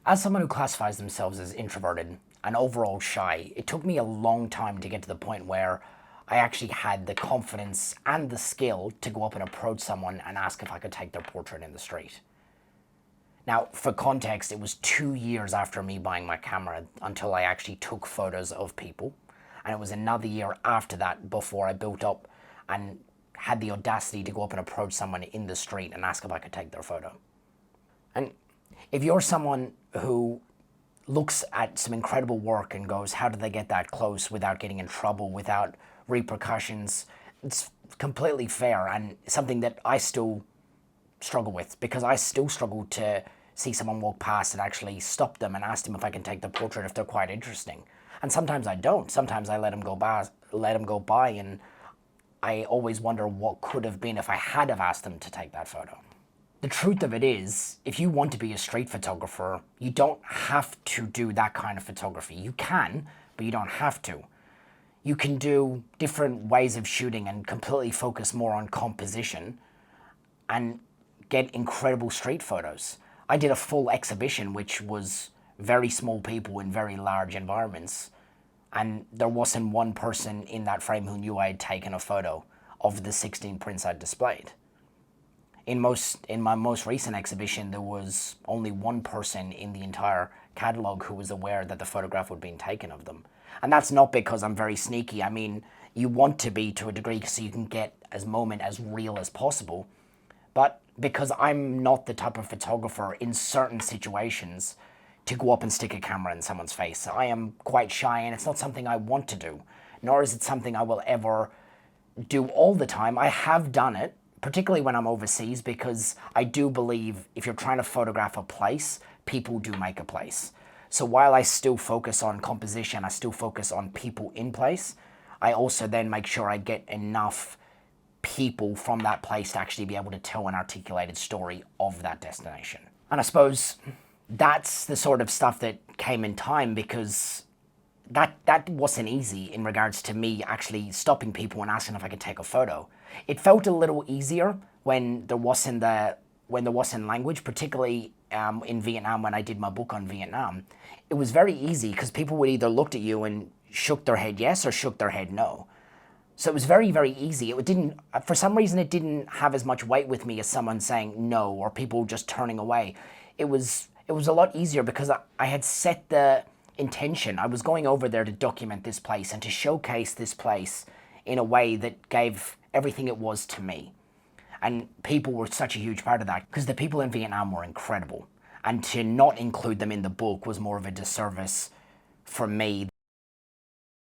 As someone who classifies themselves as introverted and overall shy, it took me a long time to get to the point where I actually had the confidence and the skill to go up and approach someone and ask if I could take their portrait in the street. Now, for context, it was 2 years after me buying my camera until I actually took photos of people. And it was another year after that before I built up and had the audacity to go up and approach someone in the street and ask if I could take their photo. And if you're someone who looks at some incredible work and goes, how did they get that close without getting in trouble, without repercussions? It's completely fair and something that I still struggle with, because I still struggle to see someone walk past and actually stop them and ask them if I can take the portrait if they're quite interesting. And sometimes I don't. Sometimes I let them go by, and I always wonder what could have been if I had have asked them to take that photo. The truth of it is, if you want to be a street photographer, you don't have to do that kind of photography. You can, but you don't have to. You can do different ways of shooting and completely focus more on composition and get incredible street photos. I did a full exhibition which was very small people in very large environments, and there wasn't one person in that frame who knew I had taken a photo of the 16 prints I'd displayed. In my most recent exhibition, there was only one person in the entire catalogue who was aware that the photograph had been taken of them. And that's not because I'm very sneaky. I mean, you want to be to a degree so you can get as moment as real as possible. But because I'm not the type of photographer in certain situations to go up and stick a camera in someone's face. I am quite shy, and it's not something I want to do, nor is it something I will ever do all the time. I have done it, particularly when I'm overseas, because I do believe if you're trying to photograph a place, people do make a place. So while I still focus on composition, I still focus on people in place, I also then make sure I get enough people from that place to actually be able to tell an articulated story of that destination. And I suppose that's the sort of stuff that came in time, because that wasn't easy in regards to me actually stopping people and asking if I could take a photo. It felt a little easier when there wasn't language, particularly in Vietnam when I did my book on Vietnam. It was very easy because people would either looked at you and shook their head yes or shook their head no. So it was very, very easy. It didn't, for some reason, it didn't have as much weight with me as someone saying no or people just turning away. It was a lot easier because I had set the intention. I was going over there to document this place and to showcase this place in a way that gave everything it was to me. And people were such a huge part of that because the people in Vietnam were incredible. And to not include them in the book was more of a disservice for me.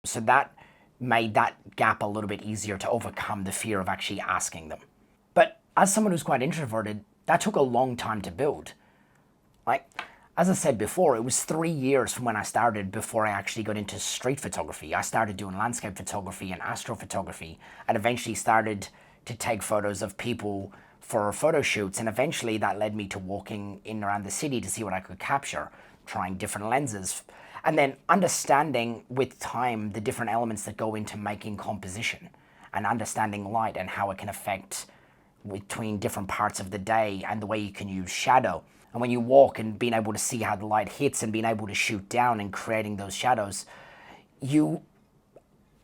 So that made that gap a little bit easier to overcome the fear of actually asking them. But as someone who's quite introverted, that took a long time to build. Like, as I said before, it was 3 years from when I started before I actually got into street photography. I started doing landscape photography and astrophotography, and eventually started to take photos of people for photo shoots, and eventually that led me to walking in around the city to see what I could capture, trying different lenses, and then understanding with time the different elements that go into making composition, and understanding light and how it can affect between different parts of the day and the way you can use shadow. And when you walk and being able to see how the light hits and being able to shoot down and creating those shadows, you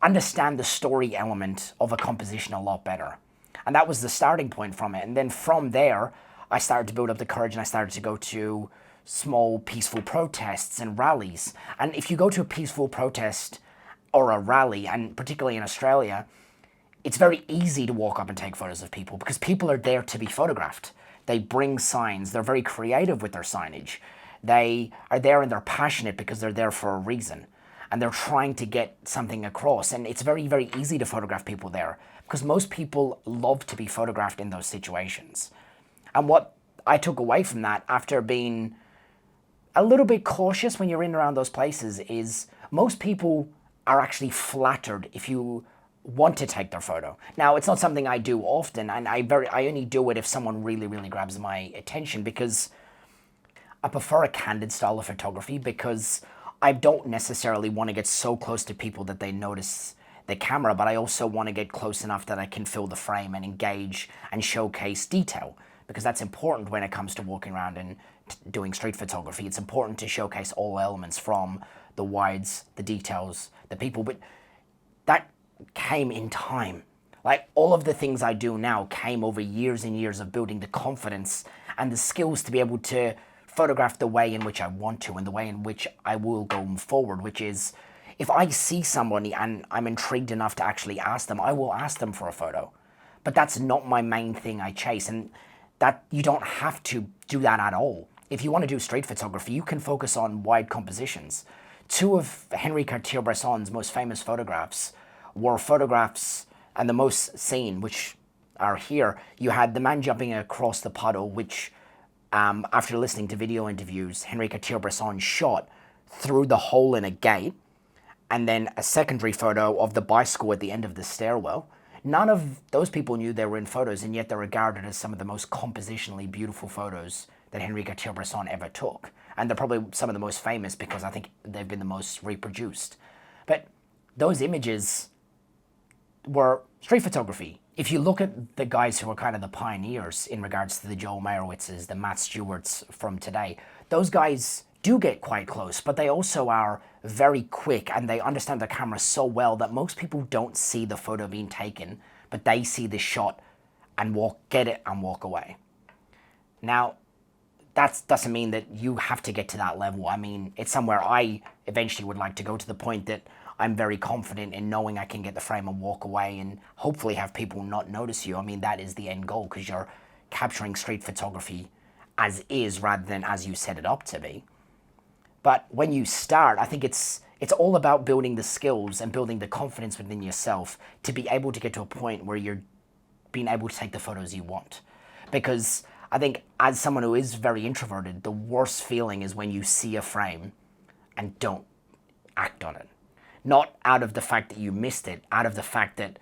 understand the story element of a composition a lot better. And that was the starting point from it. And then from there, I started to build up the courage and I started to go to small peaceful protests and rallies. And if you go to a peaceful protest or a rally, and particularly in Australia, it's very easy to walk up and take photos of people because people are there to be photographed. They bring signs. They're very creative with their signage. They are there and they're passionate because they're there for a reason. And they're trying to get something across. And it's very, very easy to photograph people there because most people love to be photographed in those situations. And what I took away from that after being a little bit cautious when you're in and around those places is most people are actually flattered if you want to take their photo. Now, it's not something I do often, and I only do it if someone really, really grabs my attention, because I prefer a candid style of photography, because I don't necessarily want to get so close to people that they notice the camera, but I also want to get close enough that I can fill the frame and engage and showcase detail, because that's important when it comes to walking around and doing street photography. It's important to showcase all elements, from the wides, the details, the people, but that came in time. Like, all of the things I do now came over years and years of building the confidence and the skills to be able to photograph the way in which I want to and the way in which I will go forward, which is, if I see somebody and I'm intrigued enough to actually ask them, I will ask them for a photo. But that's not my main thing I chase, and that you don't have to do that at all. If you want to do street photography, you can focus on wide compositions. Two of Henri Cartier-Bresson's most famous photographs were photographs, and the most seen, which are here. You had the man jumping across the puddle, which, after listening to video interviews, Henri Cartier-Bresson shot through the hole in a gate, and then a secondary photo of the bicycle at the end of the stairwell. None of those people knew they were in photos, and yet they're regarded as some of the most compositionally beautiful photos that Henri Cartier-Bresson ever took. And they're probably some of the most famous because I think they've been the most reproduced. But those images were street photography. If you look at the guys who are kind of the pioneers in regards to the Joel Meyerowitzes, the Matt Stewarts from today, those guys do get quite close, but they also are very quick, and they understand the camera so well that most people don't see the photo being taken, but they see the shot and get it and walk away. Now, that doesn't mean that you have to get to that level. I mean, it's somewhere I eventually would like to go, to the point that I'm very confident in knowing I can get the frame and walk away and hopefully have people not notice you. I mean, that is the end goal, because you're capturing street photography as is rather than as you set it up to be. But when you start, I think it's all about building the skills and building the confidence within yourself to be able to get to a point where you're being able to take the photos you want. Because I think, as someone who is very introverted, the worst feeling is when you see a frame and don't act on it. Not out of the fact that you missed it, out of the fact that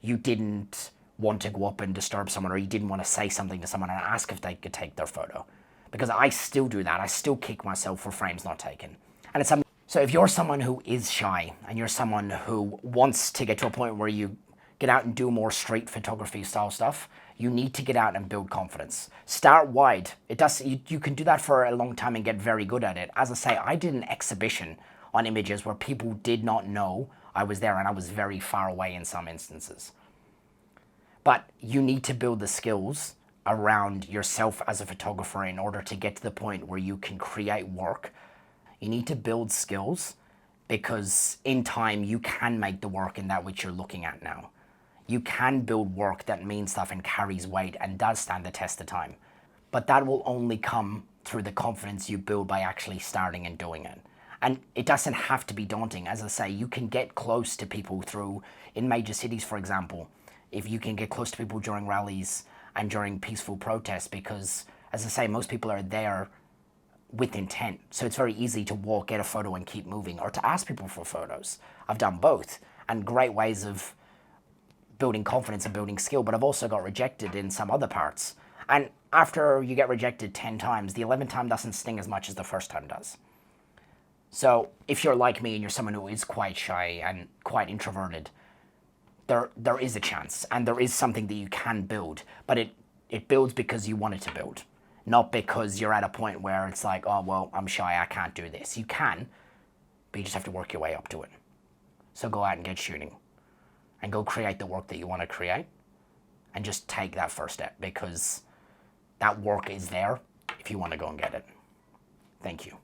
you didn't want to go up and disturb someone, or you didn't want to say something to someone and ask if they could take their photo. Because I still do that. I still kick myself for frames not taken. And it's something. So if you're someone who is shy, and you're someone who wants to get to a point where you get out and do more street photography style stuff, you need to get out and build confidence. Start wide. You can do that for a long time and get very good at it. As I say, I did an exhibition on images where people did not know I was there, and I was very far away in some instances. But you need to build the skills around yourself as a photographer in order to get to the point where you can create work. You need to build skills, because in time you can make the work in that which you're looking at now. You can build work that means stuff and carries weight and does stand the test of time. But that will only come through the confidence you build by actually starting and doing it. And it doesn't have to be daunting. As I say, you can get close to people in major cities, for example, if you can get close to people during rallies and during peaceful protests, because, as I say, most people are there with intent. So it's very easy to walk, get a photo, and keep moving, or to ask people for photos. I've done both, and great ways of building confidence and building skill, but I've also got rejected in some other parts. And after you get rejected 10 times, the 11th time doesn't sting as much as the first time does. So if you're like me and you're someone who is quite shy and quite introverted, there is a chance, and there is something that you can build, but it builds because you want it to build, not because you're at a point where it's like, oh, well, I'm shy, I can't do this. You can, but you just have to work your way up to it. So go out and get shooting, and go create the work that you want to create, and just take that first step, because that work is there if you want to go and get it. Thank you.